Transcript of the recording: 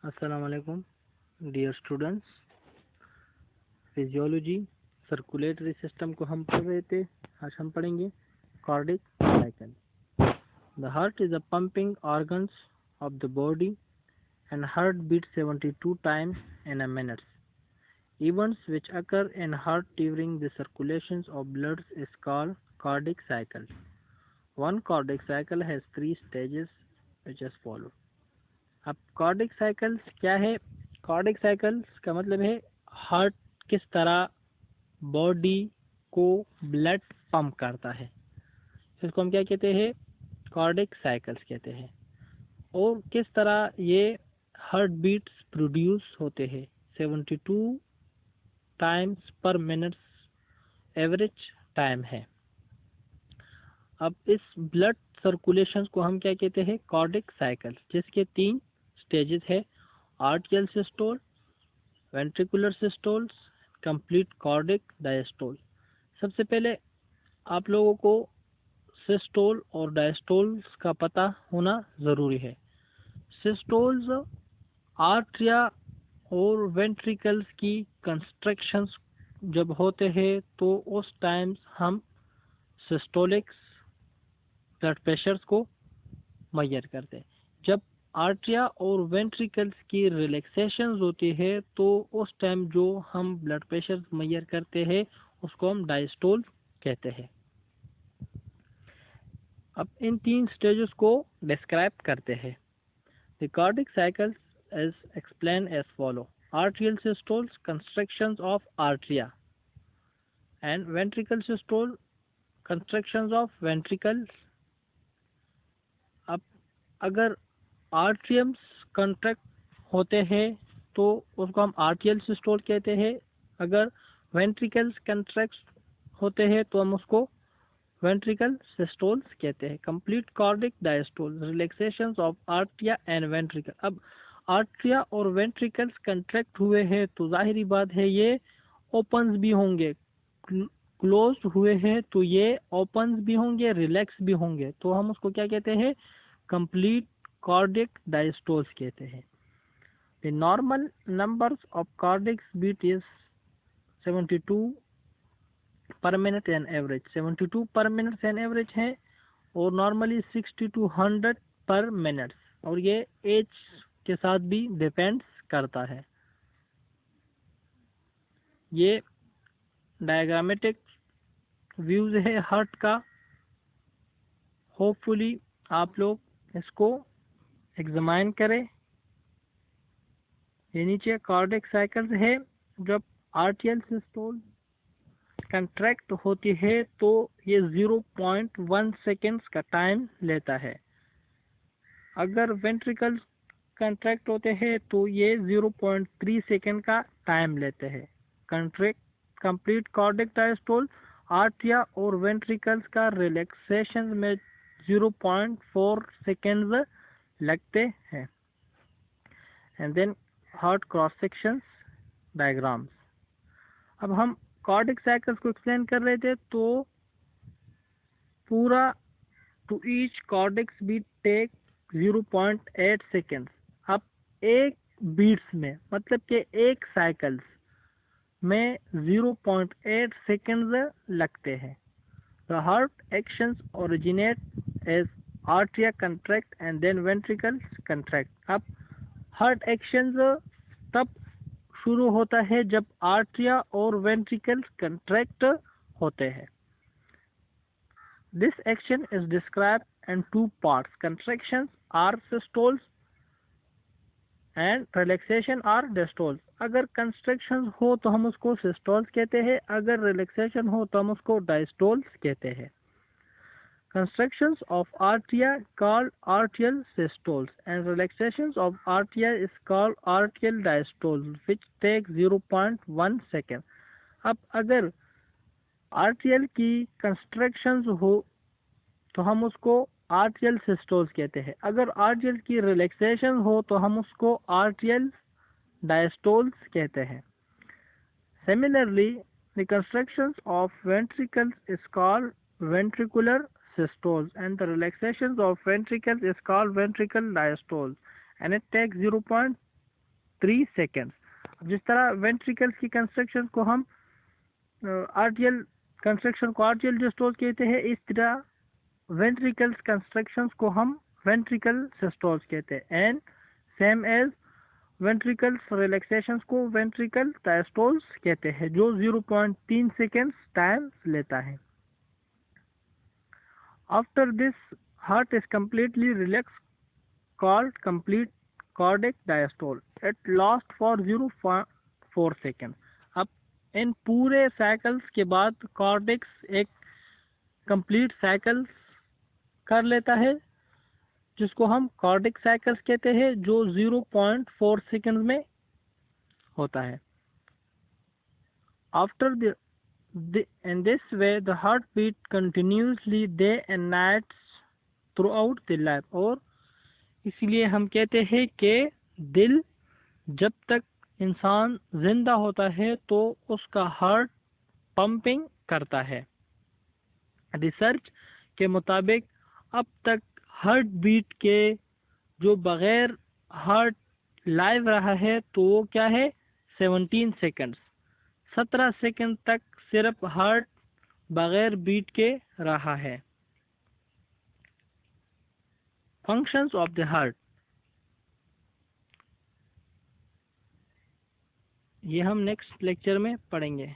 अस्सलाम वालेकुम dear students. Physiology circulatory system को हम पढ़ रहे थे। आज हम पढ़ेंगे cardiac cycle. The heart is a pumping organs of the body and heart beats 72 times in a minute. Events which occur in heart during the circulations of blood is called cardiac cycle. One cardiac cycle has three stages which as follow. अब cardiac cycles क्या है? Cardiac cycles का मतलब है heart किस तरह body को blood pump करता है, इसको हम क्या कहते हैं? कार्डिक साइकिल्स कहते हैं। और किस तरह ये हार्ट बीट्स प्रोड्यूस होते हैं, 72 टाइम्स पर मिनट एवरेज टाइम है। अब इस ब्लड सर्कुलेशन को हम क्या कहते हैं? कार्डिक साइकिल, जिसके 3 स्टेजेस है: atrial systole, ventricular systoles, complete cardiac diastole. सबसे पहले आप लोगों को सिस्टोल और डायस्टोल्स का पता होना ज़रूरी है। सिस्टोल्स आर्टरिया और वेंट्रिकल्स की कंस्ट्रक्शंस जब होते हैं तो उस टाइम्स हम सिस्टोलिक्स ब्लड प्रेशर्स को मेजर करते हैं। जब आर्टरिया और वेंट्रिकल्स की रिलैक्सेशन होती है तो उस टाइम जो हम ब्लड प्रेशर मेजर करते हैं उसको हम डायस्टोल कहते हैं। अब इन 3 स्टेजेस को डिस्क्राइब करते हैं। The cardiac cycle is explain as follow: atrial systoles, constructions of atria, and ventricle systole, constructions of ventricles. अब अगर आर्ट्रियम्स कंट्रैक्ट होते हैं तो उसको हम आर्टियल सिस्टोल कहते हैं। अगर वेंट्रिकल्स कंट्रैक्ट होते हैं तो हम उसको वेंट्रिकल सिस्टोल्स कहते हैं। Complete cardiac diastole, relaxations of आर्टिया एंड वेंट्रिकल। अब आर्टिया और वेंट्रिकल्स कंट्रैक्ट हुए हैं तो जाहिर बात है ये ओपन्स भी होंगे, क्लोज हुए हैं तो ये ओपन्स भी होंगे, रिलैक्स भी होंगे, तो हम उसको क्या कहते हैं? कंप्लीट कार्डिक डायस्टोल्स कहते हैं। The normal numbers of cardiac beat is 72 per minute and average। 72 पर मिनट एन एवरेज है और नॉर्मली 60 to 100 पर मिनट, और ये एज के साथ भी डिपेंड्स करता है। ये डायग्रामेटिक व्यूज है हार्ट का। होपफुली आप लोग इसको एग्जामाइन करें। ये नीचे कार्डिक साइकिल्स है। जब आर्टियल सिस्टोल कंट्रैक्ट होती है तो ये 0.1 सेकेंड्स का टाइम लेता है। अगर वेंट्रिकल्स कंट्रैक्ट होते हैं तो ये 0.3 सेकेंड का टाइम लेते हैं। कंट्रैक्ट कंप्लीट कार्डिक डायस्टोल, आर्टिया और वेंट्रिकल्स का रिलैक्सेशन में 0.4 सेकेंड्स लगते हैं। And then heart cross sections diagrams. अब हम कार्डिक साइकिल्स को एक्सप्लेन कर रहे थे तो पूरा to each cardiacs beat take 0.8 seconds. अब एक बीट्स में मतलब कि एक साइकिल्स में 0.8 सेकेंड्स लगते हैं। The heart actions originate as आर्टिया contract and then ventricles contract. अब हार्ट एक्शंस तब शुरू होता है जब आर्टिया और वेंट्रिकल्स कंट्रैक्ट होते हैं। This action is described in 2 parts: contractions are systoles and relaxation are diastoles। अगर कंस्ट्रक्शन हो तो हम उसको सिस्टोल्स कहते हैं, अगर रिलैक्सेशन हो तो हम उसको डायस्टोल्स कहते हैं। Constructions of arteria called arterial systoles and relaxations of arteria is called arterial diastoles which take 0.1 second। अब अगर आर्टियल की कंस्ट्रक्शंस हो तो हम उसको आर्टियल सिस्टोल्स कहते हैं। अगर आर्टियल की रिलैक्सेशन हो तो हम उसको आर्टियल डायस्टोल्स कहते हैं। Similarly the constructions of ventricles is called ventricular systoles and the relaxations of ventricles is called ventricle diastole and it takes 0.2 3 seconds. जिस तरह वेंट्रिकल्स की कंस्ट्रक्शन को हम आर्टियल कंस्ट्रक्शन को आर्टियल सिस्टोल कहते हैं, इस तरह वेंट्रिकल्स कंस्ट्रक्शंस को हम वेंट्रिकल सिस्टोल्स कहते हैं। And same as ventricles relaxations को वेंट्रिकल डायस्टोल्स कहते हैं, जो 0.3 सेकेंड्स टाइम लेता है। After this heart is completely relaxed called complete cardiac diastole. It lasts for 0.4 seconds. अब इन पूरे साइकिल्स के बाद कार्डिक्स एक कंप्लीट साइकिल कर लेता है, जिसको हम कार्डिक साइकिल्स कहते हैं, जो 0.4 सेकंड में होता है। After in this way the heartbeat continuously day and nights throughout the life। और इसलिए हम कहते हैं कि दिल जब तक इंसान जिंदा होता है तो उसका हार्ट पंपिंग करता है। रिसर्च के मुताबिक अब तक हार्ट बीट के जो बगैर हार्ट लाइव रहा है तो वो क्या है, 17 सेकंड्स। 17 सेकंड तक सिर्फ हार्ट बगैर बीट के रहा है। फंक्शंस ऑफ द हार्ट, ये हम नेक्स्ट लेक्चर में पढ़ेंगे।